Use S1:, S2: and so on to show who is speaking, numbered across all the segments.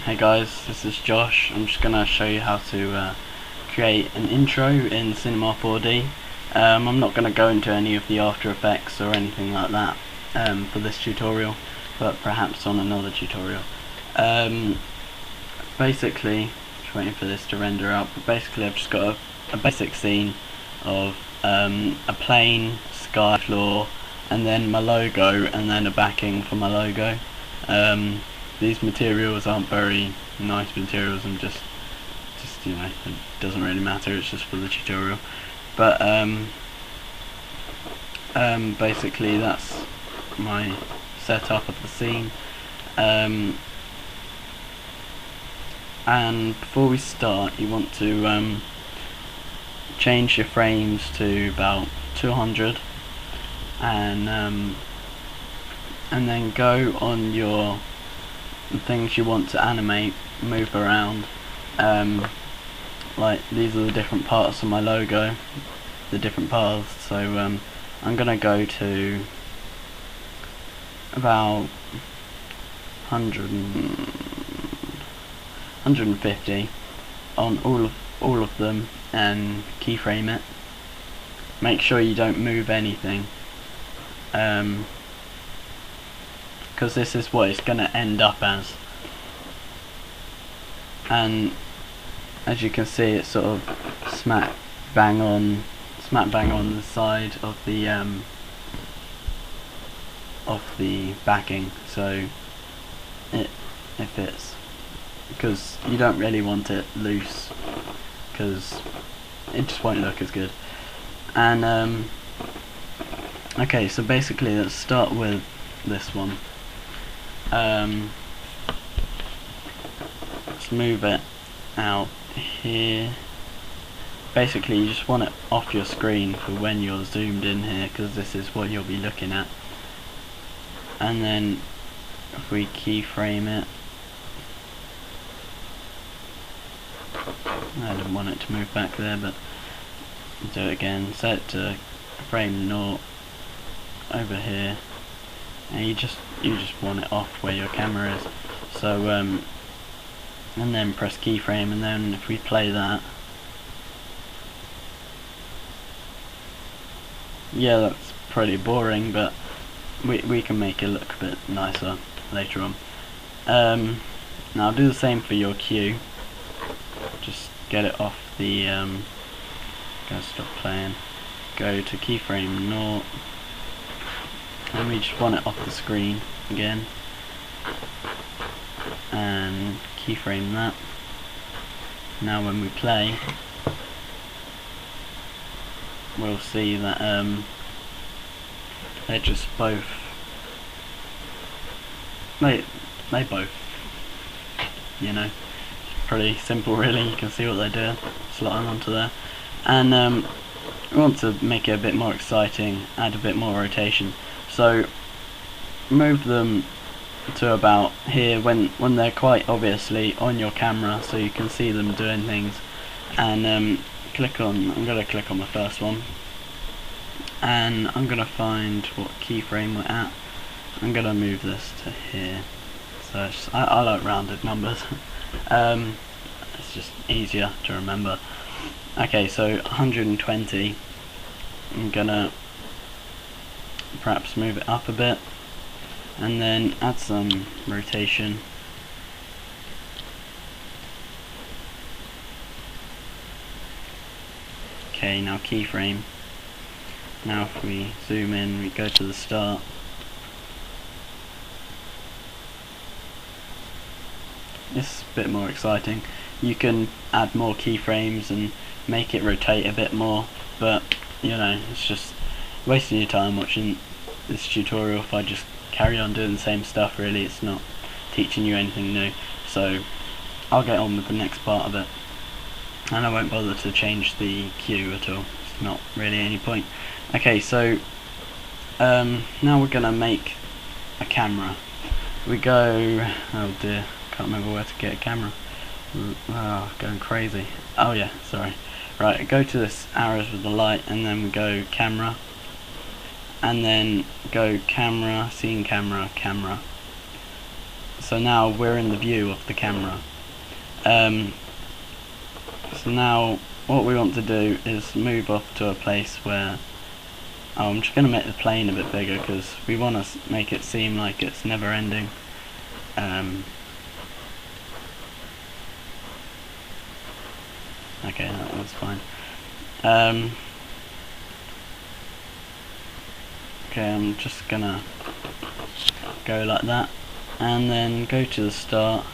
S1: Hey guys, this is Josh. I'm just going to show you how to create an intro in Cinema 4D. I'm not going to go into any of the After Effects or anything like that for this tutorial, but perhaps on another tutorial. Basically, just waiting for this to render up, but basically I've just got a basic scene of a plain sky floor, and then my logo, and then a backing for my logo. These materials aren't very nice materials, and just you know, it doesn't really matter, it's just for the tutorial. But basically that's my setup of the scene. And before we start, you want to change your frames to about 200, and then go on your things you want to animate, move around. Like, these are the different parts of my logo, the different paths, so I'm gonna go to about 150 on all of them, and keyframe it. Make sure you don't move anything, because this is what it's going to end up as. And as you can see, it's sort of smack bang on the side of the backing, so it fits, because you don't really want it loose, because it just won't look as good. And okay, so basically let's start with this one. Let's move it out here. Basically you just want it off your screen for when you're zoomed in here, because this is what you'll be looking at. And then if we keyframe it, I didn't want it to move back there, but do it again. Set it to frame 0 over here, and you just want it off where your camera is. So and then press keyframe, and then if we play that, yeah, that's pretty boring, but we can make it look a bit nicer later on. Now do the same for your cue. Just get it off the go stop playing, go to keyframe 0, and we just want it off the screen again, and keyframe that. Now when we play, we'll see that they're just both they both, you know, pretty simple really. You can see what they're doing, slotting onto there. And we want to make it a bit more exciting, add a bit more rotation, so move them to about here when they're quite obviously on your camera, so you can see them doing things. And I'm gonna click on the first one, and I'm gonna find what keyframe we're at. I'm gonna move this to here, so I like rounded numbers. It's just easier to remember. Okay, so 120, I'm gonna perhaps move it up a bit, and then add some rotation. Okay, now keyframe. Now if we zoom in, we go to the start. This is a bit more exciting. You can add more keyframes and make it rotate a bit more, but you know, it's just wasting your time watching this tutorial if I just carry on doing the same stuff. Really, it's not teaching you anything new, so I'll get on with the next part of it, and I won't bother to change the cue at all. It's not really any point. Okay, so now we're gonna make a camera. We go, oh dear, can't remember where to get a camera. Oh, going crazy. Oh yeah, sorry. Right, go to this arrows with the light, and then we go camera, and then go camera, scene camera, camera. so now we're in the view of the camera. So now what we want to do is move off to a place where I'm just going to make the plane a bit bigger because we want to make it seem like it's never ending. Okay, that was fine. Okay, I'm just gonna go like that, and then go to the start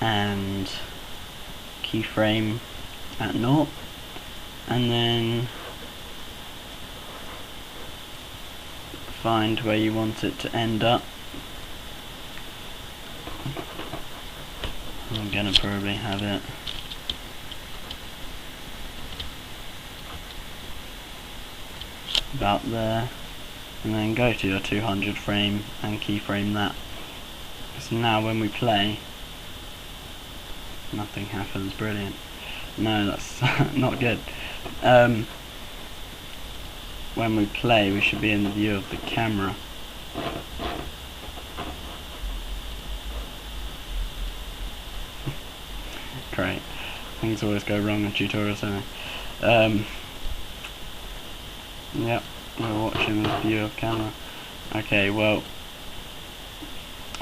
S1: and keyframe at 0, and then find where you want it to end up. I'm gonna probably have it about there, and then go to your 200 frame and keyframe that. So now when we play, nothing happens. Brilliant. No, that's not good. When we play, we should be in the view of the camera. Great. Things always go wrong in tutorials, don't they? Yep, we're watching the view of camera. Okay, well,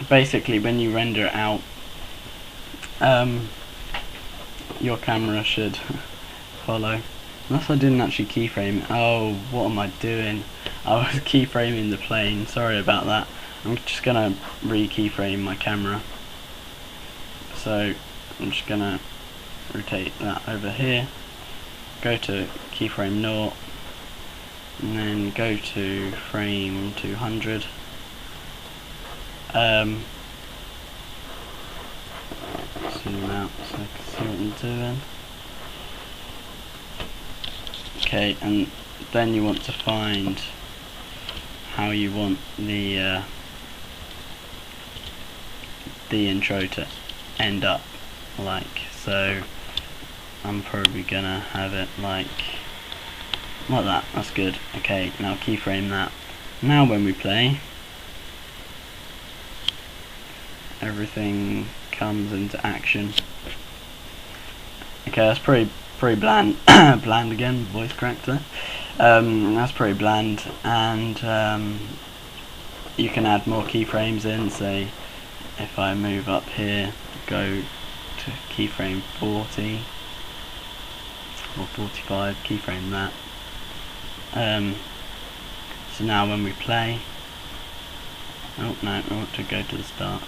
S1: basically when you render it out, your camera should follow. Unless I didn't actually keyframe it. Oh, what am I doing? I was keyframing the plane, sorry about that. I'm just gonna re-keyframe my camera. So, I'm just gonna rotate that over here, go to keyframe 0, and then go to frame 200. Zoom out so I can see what I'm doing. Okay, and then you want to find how you want the intro to end up like. So I'm probably gonna have it like that. That's good. Okay, now keyframe that. Now when we play, everything comes into action. Okay, that's pretty bland. Bland again, voice cracked there. That's pretty bland, and you can add more keyframes in. Say if I move up here, go to keyframe 40 or 45, keyframe that. So now when we play, oh no, we want to go to the start.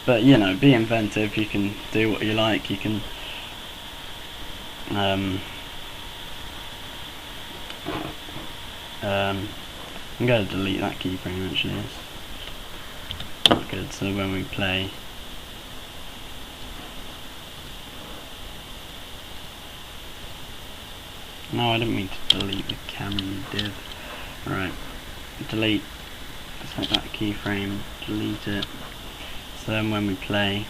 S1: But you know, be inventive. You can do what you like. You can I'm going to delete that keyframe actually. It's not good. So when we play, no, I didn't mean to delete the camera div. Right, delete. Select that keyframe, delete it. So then when we play,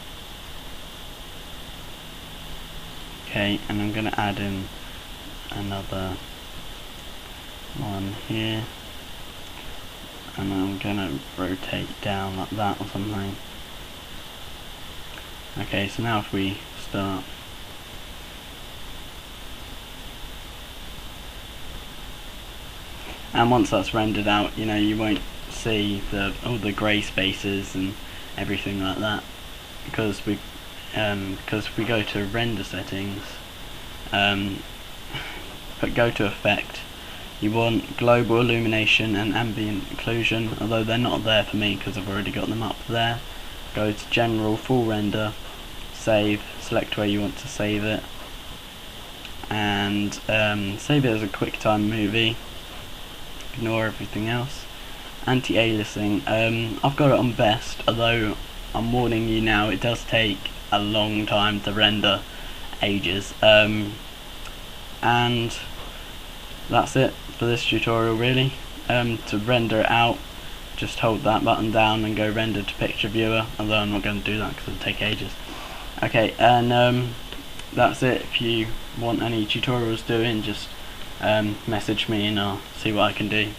S1: okay, and I'm going to add in another one here, and I'm going to rotate down like that or something. Okay, so now if we start, and once that's rendered out, you know, you won't see all the grey spaces and everything like that, because we go to render settings, but go to effect, you want global illumination and ambient occlusion, although they're not there for me because I've already got them up there. Go to general, full render, save, select where you want to save it, and save it as a QuickTime movie, ignore everything else. Anti-aliasing, I've got it on best, although I'm warning you now, it does take a long time to render, ages, and that's it for this tutorial really. To render it out, just hold that button down and go render to picture viewer, although I'm not going to do that because it'll take ages. Okay, and that's it. If you want any tutorials doing, just message me and I'll see what I can do.